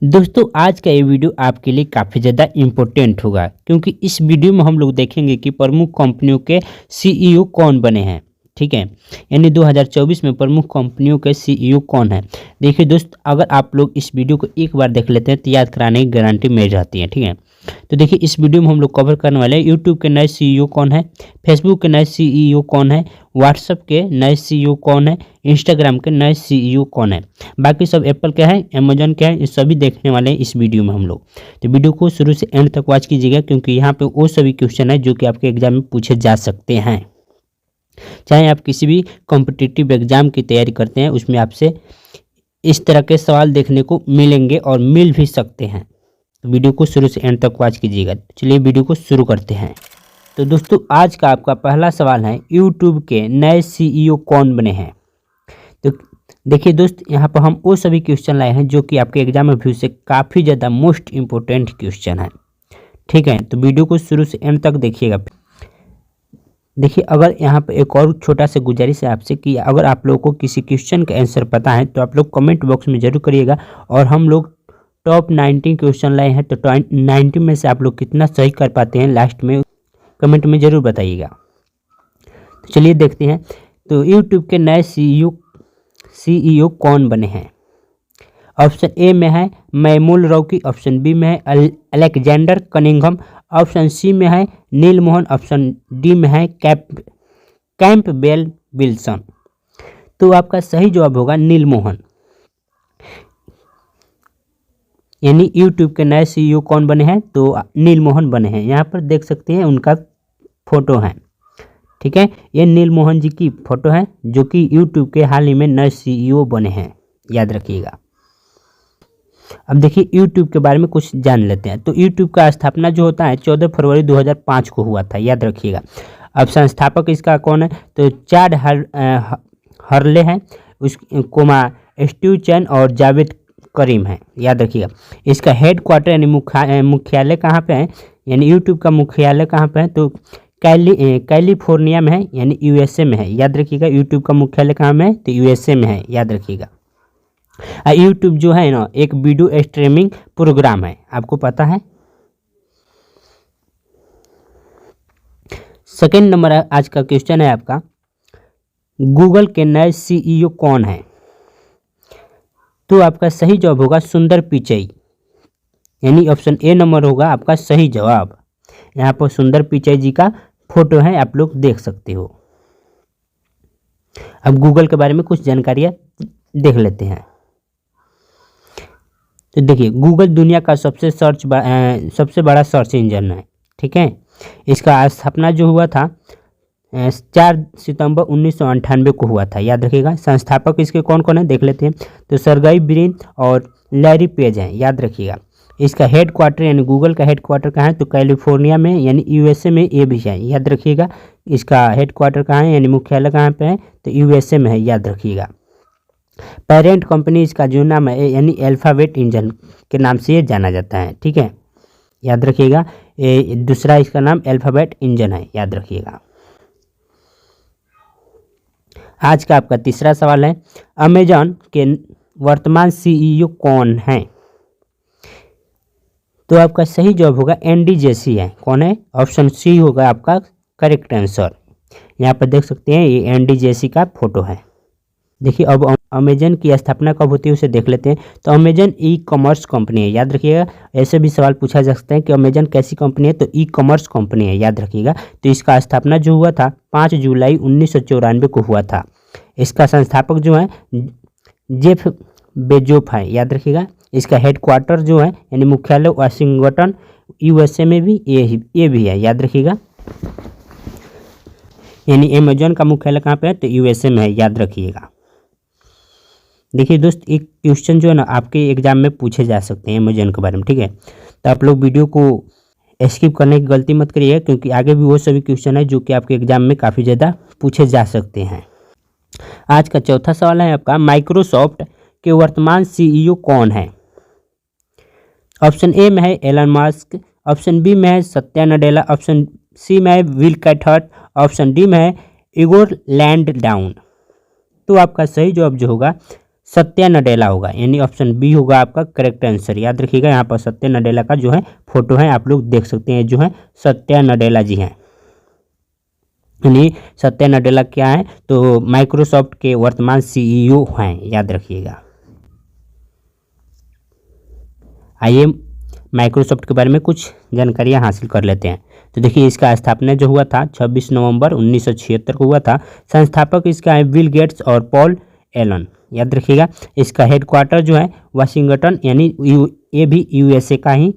दोस्तों आज का ये वीडियो आपके लिए काफ़ी ज़्यादा इम्पोर्टेंट होगा क्योंकि इस वीडियो में हम लोग देखेंगे कि प्रमुख कंपनियों के सीईओ कौन बने हैं। ठीक है, यानी 2024 में प्रमुख कंपनियों के सीईओ कौन है। देखिए दोस्त, अगर आप लोग इस वीडियो को एक बार देख लेते हैं तो याद कराने की गारंटी मिल जाती है। ठीक है, तो देखिए इस वीडियो में हम लोग कवर करने वाले हैं यूट्यूब के नए सीईओ कौन है, फेसबुक के नए सीईओ कौन है, व्हाट्सएप के नए सीईओ कौन है, इंस्टाग्राम के नए सीईओ कौन है, बाकी सब एप्पल के हैं, अमेजन के हैं, ये सभी देखने वाले हैं इस वीडियो में हम लोग। तो वीडियो को शुरू से एंड तक वॉच कीजिएगा क्योंकि यहाँ पे वो सभी क्वेश्चन है जो कि आपके एग्जाम में पूछे जा सकते हैं। चाहे आप किसी भी कॉम्पिटिटिव एग्जाम की तैयारी करते हैं उसमें आपसे इस तरह के सवाल देखने को मिलेंगे और मिल भी सकते हैं। तो वीडियो को शुरू से एंड तक वॉच कीजिएगा। चलिए वीडियो को शुरू करते हैं। तो दोस्तों आज का आपका पहला सवाल है यूट्यूब के नए सीईओ कौन बने हैं। तो देखिए दोस्त, यहाँ पर हम वो सभी क्वेश्चन लाए हैं जो कि आपके एग्जाम में व्यू से काफ़ी ज़्यादा मोस्ट इंपॉर्टेंट क्वेश्चन है। ठीक है, तो वीडियो को शुरू से एंड तक देखिएगा। देखिए, अगर यहाँ पर एक और छोटा सा गुजारिश है आपसे कि अगर आप लोगों को किसी क्वेश्चन का आंसर पता है तो आप लोग कमेंट बॉक्स में जरूर करिएगा। और हम लोग टॉप 19 क्वेश्चन लाए हैं तो 90 में से आप लोग कितना सही कर पाते हैं लास्ट में कमेंट में ज़रूर बताइएगा। तो चलिए देखते हैं। तो यूट्यूब के नए सीईओ कौन बने हैं। ऑप्शन ए में है मैमूल रॉकी, ऑप्शन बी में है अलेक्जेंडर कनिंघम, ऑप्शन सी में है नील मोहन, ऑप्शन डी में है कैंपबेल विल्सन। तो आपका सही जवाब होगा नील मोहन। यानी यूट्यूब के नए सीईओ कौन बने हैं तो नील मोहन बने हैं। यहाँ पर देख सकते हैं उनका फोटो है। ठीक है, ये नील मोहन जी की फोटो है जो कि यूट्यूब के हाल ही में नए सीईओ बने हैं, याद रखिएगा। अब देखिए यूट्यूब के बारे में कुछ जान लेते हैं। तो यूट्यूब का स्थापना जो होता है 14 फरवरी 2005 को हुआ था, याद रखिएगा। अब संस्थापक इसका कौन है तो चाड हरले हैं, उस कोमा स्टीव चैन और जावेद करीम है, याद रखिएगा। इसका हेड क्वार्टर यानी मुख्यालय कहाँ पे है, यानी यूट्यूब का मुख्यालय कहाँ पे है तो कैलिफोर्निया में है, यानी यूएसए में है, याद रखिएगा। यूट्यूब का मुख्यालय कहाँ में है तो यूएसए में है, याद रखिएगा। यूट्यूब जो है ना एक वीडियो स्ट्रीमिंग प्रोग्राम है, आपको पता है। सेकेंड नंबर आज का क्वेश्चन है आपका गूगल के नए सीईओ कौन है। तो आपका सही जवाब होगा सुंदर पिचई, यानी ऑप्शन ए नंबर होगा आपका सही जवाब। यहाँ पर सुंदर पिचई जी का फोटो है, आप लोग देख सकते हो। अब गूगल के बारे में कुछ जानकारियाँ देख लेते हैं। तो देखिए गूगल दुनिया का सबसे बड़ा सर्च इंजन है। ठीक है, इसका स्थापना जो हुआ था 4 सितंबर 1998 को हुआ था, याद रखिएगा। संस्थापक इसके कौन कौन है देख लेते हैं। तो सर्गेई ब्रिन और लैरी पेज हैं, याद रखिएगा। इसका हेड क्वार्टर यानी गूगल का हेड क्वार्टर कहाँ है तो कैलिफोर्निया में यानी यूएसए में, ये भी है, याद रखिएगा। इसका हेड क्वार्टर कहाँ है यानी मुख्यालय कहाँ पे है तो यूएसए में है, याद रखिएगा। पेरेंट कंपनी इसका जो नाम है यानी अल्फाबेट इंजन के नाम से ये जाना जाता है। ठीक है, याद रखिएगा। दूसरा इसका नाम अल्फाबेट इंजन है, याद रखिएगा। आज का आपका तीसरा सवाल है अमेजॉन के वर्तमान सीईओ कौन है। तो आपका सही जवाब होगा एंडी जेसी है। कौन है, ऑप्शन सी होगा आपका करेक्ट आंसर। यहाँ पर देख सकते हैं ये एंडी जेसी का फोटो है। देखिए अब अमेजन की स्थापना कब होती है उसे देख लेते हैं। तो अमेजन ई कॉमर्स कंपनी है, याद रखिएगा। ऐसे भी सवाल पूछा जा सकता है कि अमेजन कैसी कंपनी है तो ई कॉमर्स कंपनी है, याद रखिएगा। तो इसका स्थापना जो हुआ था 5 जुलाई 1994 को हुआ था। इसका संस्थापक जो है जेफ बेजोफ है, याद रखिएगा। इसका हेड क्वार्टर जो है यानी मुख्यालय वाशिंगटन यूएसए में भी ये भी है, याद रखिएगा। यानी अमेजन का मुख्यालय कहाँ पे है तो यूएसए में है, याद रखिएगा। देखिए दोस्त, एक क्वेश्चन जो है ना आपके एग्जाम में पूछे जा सकते हैं अमेजन के बारे में। ठीक है, तो आप लोग वीडियो को स्किप करने की गलती मत करिएगा क्योंकि आगे भी वो सभी क्वेश्चन है जो कि आपके एग्जाम में काफ़ी ज़्यादा पूछे जा सकते हैं। आज का चौथा सवाल है आपका माइक्रोसॉफ्ट के वर्तमान सीईओ कौन है। ऑप्शन ए में है एलन मस्क, ऑप्शन बी में है सत्या नडेला, ऑप्शन सी में है विल कैथर्ट, ऑप्शन डी में है इगोर लैंडडाउन। तो आपका सही जवाब जो होगा सत्या नडेला होगा, यानी ऑप्शन बी होगा आपका करेक्ट आंसर। याद रखिएगा, यहाँ पर सत्या नडेला का जो है फोटो है, आप लोग देख सकते हैं, जो है सत्या नडेला जी हैं। यानी सत्या नडेला क्या है, तो माइक्रोसॉफ्ट के वर्तमान सीईओ हैं, याद रखिएगा। आइए माइक्रोसॉफ्ट के बारे में कुछ जानकारियां हासिल कर लेते हैं। तो देखिए, इसका स्थापना जो हुआ था 26 नवंबर 1976 को हुआ था। संस्थापक इसका है बिल गेट्स और पॉल एलन, याद रखिएगा। इसका हेडक्वार्टर जो है वाशिंगटन, यानी ये भी यूएसए का ही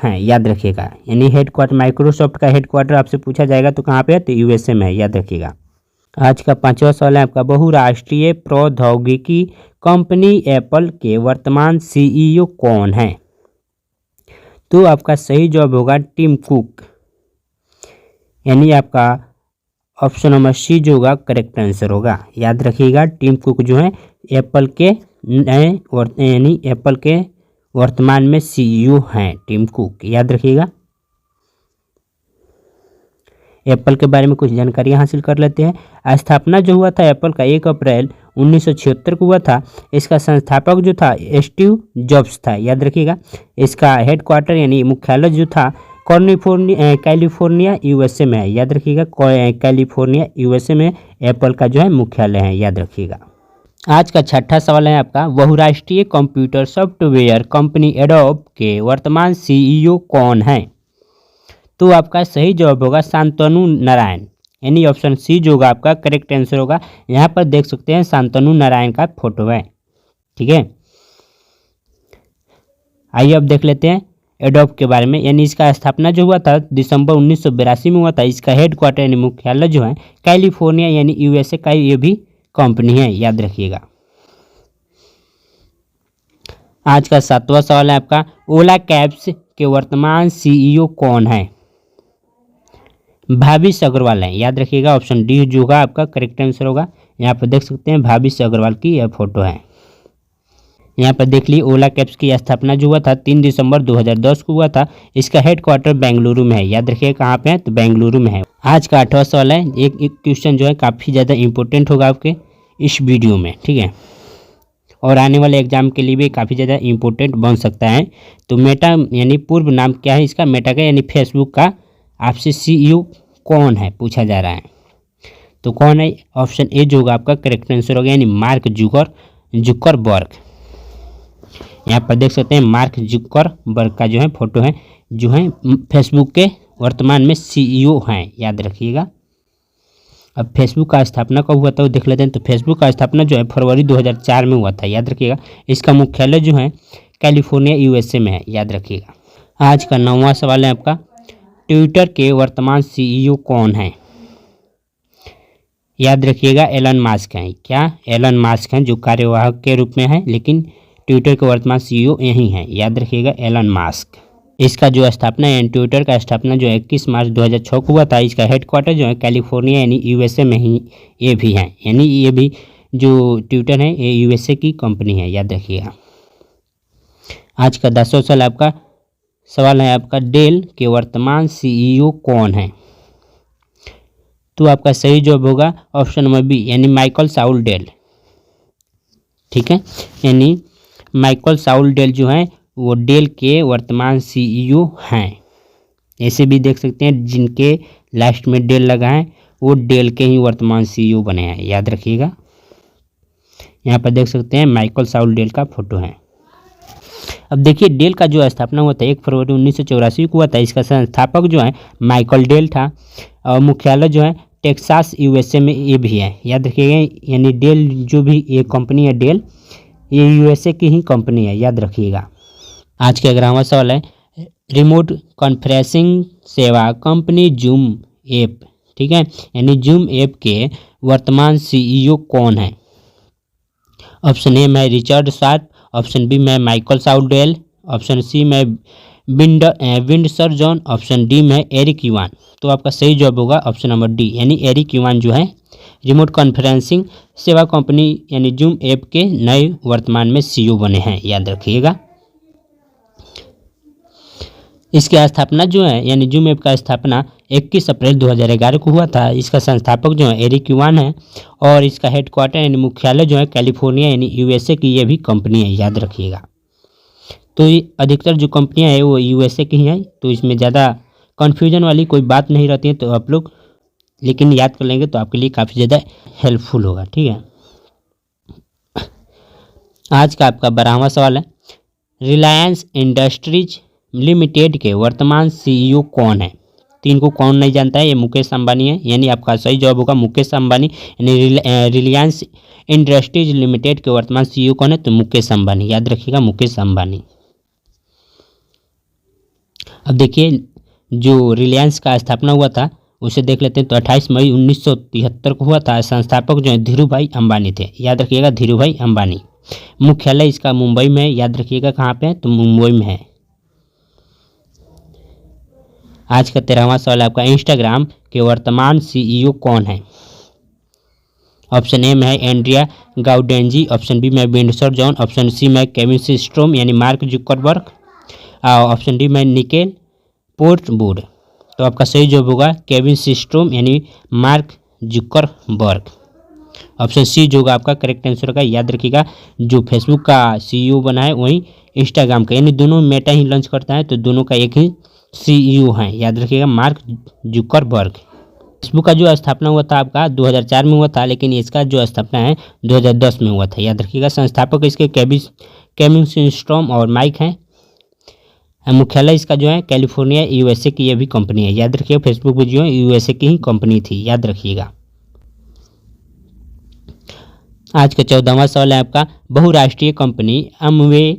है, याद रखिएगा। यानी हेडक्वार्टर, माइक्रोसॉफ्ट का हेडक्वार्टर आपसे पूछा जाएगा तो कहाँ पे है, तो यूएसए में है, याद रखिएगा। आज का 5वां सवाल है आपका, बहुराष्ट्रीय प्रौद्योगिकी कंपनी एप्पल के वर्तमान सीईओ कौन है? तो आपका सही जवाब होगा टिम कुक, यानी आपका ऑप्शन नंबर सी जो होगा करेक्ट आंसर होगा। याद रखिएगा, टिम कुक जो है एप्पल के नए यानी एप्पल के वर्तमान में सीईओ हैं, टिम कुक, याद रखिएगा। एप्पल के बारे में कुछ जानकारियां हासिल कर लेते हैं। स्थापना जो हुआ था एप्पल का 1 अप्रैल 1976 को हुआ था। इसका संस्थापक जो था स्टीव जॉब्स था, याद रखिएगा। इसका हेडक्वार्टर यानी मुख्यालय जो था कैलिफोर्निया यूएसए में है, याद रखिएगा। कैलिफोर्निया यूएसए में एप्पल का जो है मुख्यालय है, याद रखिएगा। आज का 6ठा सवाल है आपका, बहुराष्ट्रीय कंप्यूटर सॉफ्टवेयर कंपनी एडोब के वर्तमान सीईओ कौन है? तो आपका सही जवाब होगा शांतनु नारायण, यानी ऑप्शन सी जो होगा आपका करेक्ट आंसर होगा। यहाँ पर देख सकते हैं शांतनु नारायण का फोटो है, ठीक है। आइए अब देख लेते हैं एडोब के बारे में। यानी इसका स्थापना जो हुआ था दिसंबर 1982 में हुआ था। इसका हेडक्वार्टर यानी मुख्यालय जो है कैलिफोर्निया यानी यूएसए का ये भी कंपनी है, याद रखिएगा। आज का 7वां सवाल है आपका, ओला कैब्स के वर्तमान सीईओ कौन है? भाविश अग्रवाल है, याद रखिएगा। ऑप्शन डी जो होगा आपका करेक्ट आंसर होगा। यहाँ पर देख सकते हैं भाविश अग्रवाल की यह फोटो है। यहाँ पर देख लीजिए, ओला कैब्स की स्थापना जो हुआ था 3 दिसंबर 2010 को हुआ था। इसका हेडक्वार्टर बेंगलुरु में है, याद रखिएगा कहाँ पे है, तो बेंगलुरु में है। आज का 8वां सवाल है, एक क्वेश्चन जो है काफ़ी ज़्यादा इंपॉर्टेंट होगा आपके इस वीडियो में, ठीक है, और आने वाले एग्जाम के लिए भी काफ़ी ज़्यादा इंपॉर्टेंट बन सकता है। तो मेटा यानी पूर्व नाम क्या है इसका, मेटा का यानी फेसबुक का आपसे सीईओ कौन है पूछा जा रहा है। तो कौन है, ऑप्शन ए जो होगा आपका करेक्ट आंसर होगा, यानी मार्क जुकरबर्ग। यहाँ पर देख सकते हैं मार्क जुकरबर्ग का जो है फोटो है, जो है फेसबुक के वर्तमान में सीईओ हैं, याद रखिएगा। अब फेसबुक का स्थापना कब हुआ था वो देख लेते हैं। तो फेसबुक का स्थापना जो है फरवरी 2004 में हुआ था, याद रखिएगा। इसका मुख्यालय जो है कैलिफोर्निया यूएसए में है, याद रखिएगा। आज का 9वां सवाल है आपका, ट्विटर के वर्तमान सीईओ कौन है? याद रखिएगा एलन मास्क हैं। क्या एलन मास्क हैं, जो कार्यवाहक के रूप में है, लेकिन ट्विटर के वर्तमान सीईओ यही हैं, याद रखिएगा एलन मास्क। इसका जो स्थापना है, ट्विटर का स्थापना जो है 21 मार्च 2006 को हुआ था। इसका हेडक्वार्टर जो है कैलिफोर्निया यानी यूएसए में ही ये भी है, यानी ये भी जो ट्विटर है ये यूएसए की कंपनी है, याद रखिएगा। आज का 10वां सवाल है आपका, डेल के वर्तमान सीईओ कौन है? तो आपका सही जवाब होगा ऑप्शन नंबर बी, यानी माइकल साउल डेल, ठीक है। यानी माइकल साउल डेल जो है वो डेल के वर्तमान सीईओ हैं। ऐसे भी देख सकते हैं जिनके लास्ट में डेल लगा है वो डेल के ही वर्तमान सीईओ बने हैं, याद रखिएगा। यहाँ पर देख सकते हैं माइकल साउल डेल का फोटो है। अब देखिए, डेल का जो स्थापना हुआ था 1 फरवरी 1984 को हुआ था। इसका संस्थापक जो है माइकल डेल था और मुख्यालय जो है टेक्सास यूएसए में ये भी है, याद रखिएगा। यानी डेल जो भी ये कंपनी है डेल, ये यूएसए की ही कंपनी है, याद रखिएगा। आज के 11वां सवाल है, रिमोट कॉन्फ्रेंसिंग सेवा कंपनी जूम ऐप, ठीक है, यानी जूम ऐप के वर्तमान सीईओ कौन है? ऑप्शन ए में रिचर्ड शार्प, ऑप्शन बी में माइकल साउडेल, ऑप्शन सी में विंडसर जॉन, ऑप्शन डी में एरिक युवान। तो आपका सही जवाब होगा ऑप्शन नंबर डी, यानी एरिक युवान जो है रिमोट कॉन्फ्रेंसिंग सेवा कंपनी यानी जूम ऐप के नए वर्तमान में सीईओ बने हैं, याद रखिएगा। इसकी स्थापना जो है यानी जूम ऐप का स्थापना 21 अप्रैल 2011 को हुआ था। इसका संस्थापक जो है एरिक युवान है और इसका हेडक्वार्टर यानी मुख्यालय जो है कैलिफोर्निया यानी यूएसए की ये भी कंपनी है, याद रखिएगा। तो ये अधिकतर जो कंपनियां हैं वो यूएसए की हैं, तो इसमें ज़्यादा कन्फ्यूजन वाली कोई बात नहीं रहती है, तो आप लोग लेकिन याद कर लेंगे तो आपके लिए काफ़ी ज़्यादा हेल्पफुल होगा। ठीक है, आज का आपका 12वां सवाल है, रिलायंस इंडस्ट्रीज लिमिटेड के वर्तमान सीईओ कौन है? तो इनको कौन नहीं जानता है, ये मुकेश अंबानी है, यानी आपका सही जवाब होगा मुकेश अंबानी। यानी रिलायंस इंडस्ट्रीज लिमिटेड के वर्तमान सीईओ कौन है? तो मुकेश अंबानी, याद रखिएगा मुकेश अंबानी। अब देखिए जो रिलायंस का स्थापना हुआ था उसे देख लेते हैं। तो 28 मई 1973 को हुआ था। संस्थापक जो है धीरू भाई अंबानी थे, याद रखिएगा धीरू भाई अंबानी। मुख्यालय इसका मुंबई में है, याद रखिएगा कहाँ पे है? तो मुंबई में है। आज का 13वां सवाल आपका, इंस्टाग्राम के वर्तमान सीईओ कौन है? ऑप्शन ए में है एंड्रिया गाउडेंजी, ऑप्शन बी में विंडसर जॉन, ऑप्शन सी में केविन सिस्ट्रोम यानी मार्क जुकरबर्ग, ऑप्शन डी में निकेल पोर्टवुड। तो आपका सही जवाब होगा केविन सिस्ट्रोम यानी मार्क जुकरबर्ग। ऑप्शन सी जो होगा आपका करेक्ट आंसर होगा। याद रखिएगा जो फेसबुक का सीईओ बना है वही इंस्टाग्राम का, यानी दोनों मेटा ही लॉन्च करता है, तो दोनों का एक ही सीईओ है, याद रखिएगा मार्क जुकरबर्ग। फेसबुक का जो स्थापना हुआ था आपका 2004 में हुआ था, लेकिन इसका जो स्थापना है 2010 में हुआ था, याद रखिएगा। संस्थापक इसके केविन सिस्ट्रोम और माइक हैं। मुख्यालय इसका जो है कैलिफोर्निया यूएसए की ये भी कंपनी है, याद रखिएगा। फेसबुक भी जो है यूएसए की ही कंपनी थी, याद रखिएगा। आज का 14वां सवाल है आपका, बहुराष्ट्रीय कंपनी अमवे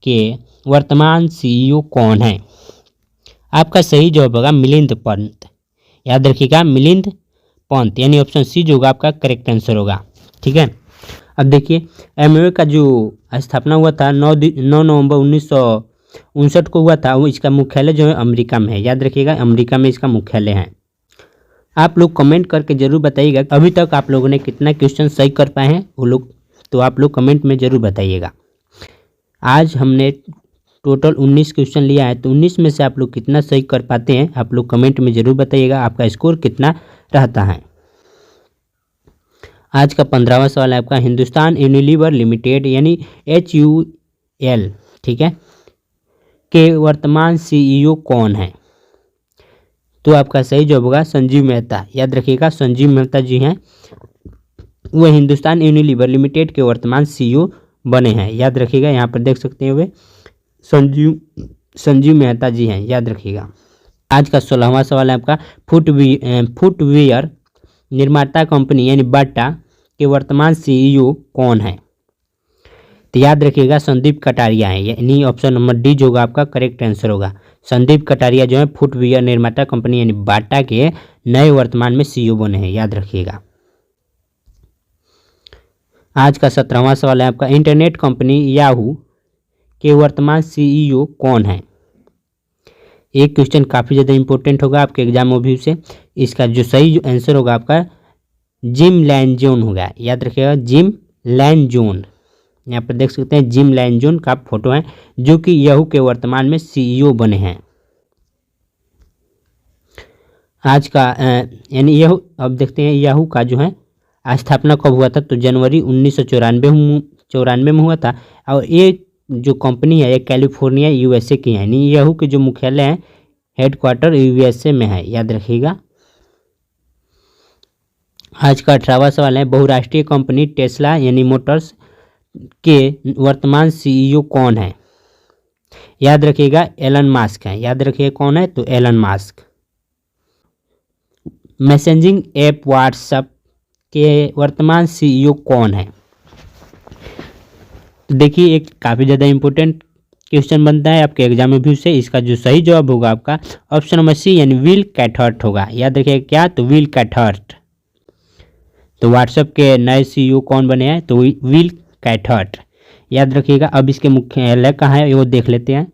के वर्तमान सीईओ कौन है? आपका सही जवाब होगा मिलिंद पंत, याद रखिएगा मिलिंद पंत, यानी ऑप्शन सी जो होगा आपका करेक्ट आंसर होगा। ठीक है, अब देखिए एमवे का जो स्थापना हुआ था 9 नवंबर 1959 को हुआ था। वो इसका मुख्यालय जो है अमेरिका में है, याद रखिएगा अमेरिका में इसका मुख्यालय है। आप लोग कमेंट करके जरूर बताइएगा अभी तक आप लोगों ने कितना क्वेश्चन सही कर पाए हैं वो लोग, तो आप लोग कमेंट में ज़रूर बताइएगा। आज हमने टोटल 19 क्वेश्चन लिया है, तो 19 में से आप लोग कितना सही कर पाते हैं आप लोग कमेंट में ज़रूर बताइएगा, आपका स्कोर कितना रहता है। आज का 15वां सवाल है आपका, हिंदुस्तान यूनिलीवर लिमिटेड यानी HUL, ठीक है, के वर्तमान सीईओ कौन है? तो आपका सही जवाब होगा संजीव मेहता, याद रखिएगा संजीव मेहता जी हैं, वह हिंदुस्तान यूनिलीवर लिमिटेड के वर्तमान सीईओ बने हैं, याद रखिएगा। यहाँ पर देख सकते हैं वे संजीव मेहता जी हैं, याद रखिएगा। आज का 16वां सवाल है आपका, फुटवियर निर्माता कंपनी यानी बाटा के वर्तमान सीईओ कौन है? तो याद रखिएगा संदीप कटारिया है, यानी ऑप्शन नंबर डी जो होगा आपका करेक्ट आंसर होगा। संदीप कटारिया जो है फुटवियर निर्माता कंपनी यानी बाटा के नए वर्तमान में सीईओ बने हैं, याद रखिएगा। आज का 17वां सवाल है आपका, इंटरनेट कंपनी याहू के वर्तमान सीईओ कौन है? एक क्वेश्चन काफ़ी ज़्यादा इंपॉर्टेंट होगा आपके एग्जाम ओवरव्यू से। इसका जो सही आंसर होगा आपका जिम लैनजोन होगा, याद रखिएगा जिम लैनजोन। यहाँ पर देख सकते हैं जिम लैनजोन का फोटो है जो कि याहू के वर्तमान में सीईओ बने हैं। आज का यानी याहू, अब देखते हैं याहू का जो है स्थापना कब हुआ था? तो जनवरी 1994 में हुआ था। और ये जो कंपनी है ये कैलिफोर्निया यूएसए की है, यानी याहू के जो मुख्यालय है हेडक्वार्टर यूएसए में है, याद रखिएगा। आज का 18वां सवाल है, बहुराष्ट्रीय कंपनी टेस्ला यानी मोटर्स के वर्तमान सीईओ कौन है? याद रखिएगा एलन मास्क है, याद रखिए कौन है? तो Elon Musk. Messaging app WhatsApp के वर्तमान सीईओ कौन है? तो देखिए एक काफ़ी ज़्यादा इंपॉर्टेंट क्वेश्चन बनता है आपके एग्जाम में व्यू से। इसका जो सही जवाब होगा आपका ऑप्शन नंबर सी यानी विल कैथर्ट होगा, याद रखिएगा क्या? तो विल कैथर्ट। तो व्हाट्सएप के नए सीईओ कौन बने हैं? तो विल कैथर्ट, याद रखिएगा। अब इसके मुख्यालय कहाँ है वो देख लेते हैं।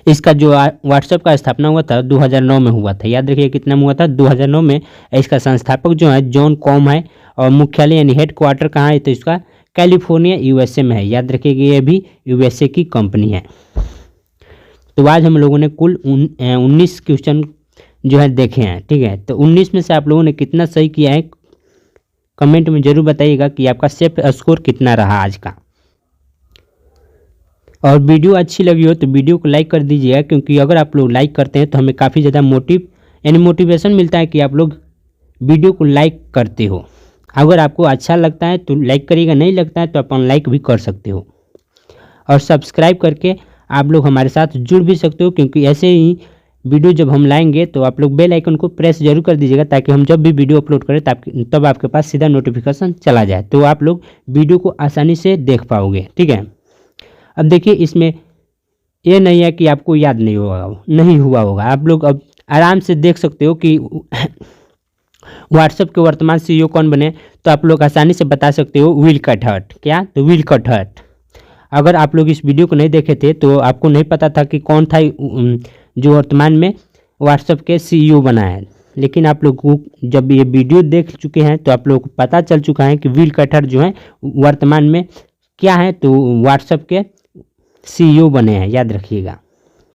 इसका जो व्हाट्सएप का स्थापना हुआ था 2009 में हुआ था, याद रखिए कितना में हुआ था? 2009 में। इसका संस्थापक जो है जॉन कॉम है और मुख्यालय यानी हेडक्वार्टर कहाँ है? तो इसका कैलिफोर्निया यूएसए में है, याद रखिएगा ये भी यूएसए की कंपनी है। तो आज हम लोगों ने कुल 19 क्वेश्चन जो है देखे हैं, ठीक है। तो 19 में से आप लोगों ने कितना सही किया है कमेंट में ज़रूर बताइएगा कि आपका सेफ स्कोर कितना रहा आज का। और वीडियो अच्छी लगी हो तो वीडियो को लाइक कर दीजिएगा, क्योंकि अगर आप लोग लाइक करते हैं तो हमें काफ़ी ज़्यादा मोटिवेशन मिलता है कि आप लोग वीडियो को लाइक करते हो। अगर आपको अच्छा लगता है तो लाइक करिएगा, नहीं लगता है तो आप अनलाइक भी कर सकते हो। और सब्सक्राइब करके आप लोग हमारे साथ जुड़ भी सकते हो, क्योंकि ऐसे ही वीडियो जब हम लाएंगे तो आप लोग बेल आइकन को प्रेस जरूर कर दीजिएगा, ताकि हम जब भी वीडियो अपलोड करें तब आपके पास सीधा नोटिफिकेशन चला जाए, तो आप लोग वीडियो को आसानी से देख पाओगे, ठीक है। अब देखिए, इसमें ये नहीं है कि आपको याद नहीं हुआ होगा, आप लोग अब आराम से देख सकते हो कि व्हाट्सएप के वर्तमान CEO कौन बने, तो आप लोग आसानी से बता सकते हो विल कटहर्ट। क्या? तो विल कटहर्ट। अगर आप लोग इस वीडियो को नहीं देखे थे तो आपको नहीं पता था कि कौन था जो वर्तमान में व्हाट्सएप के CEO बना है, लेकिन आप लोग को जब ये वीडियो देख चुके हैं तो आप लोगों को पता चल चुका है कि विल कटहर्ट जो है वर्तमान में क्या है, तो व्हाट्सएप के CEO बने हैं, याद रखिएगा।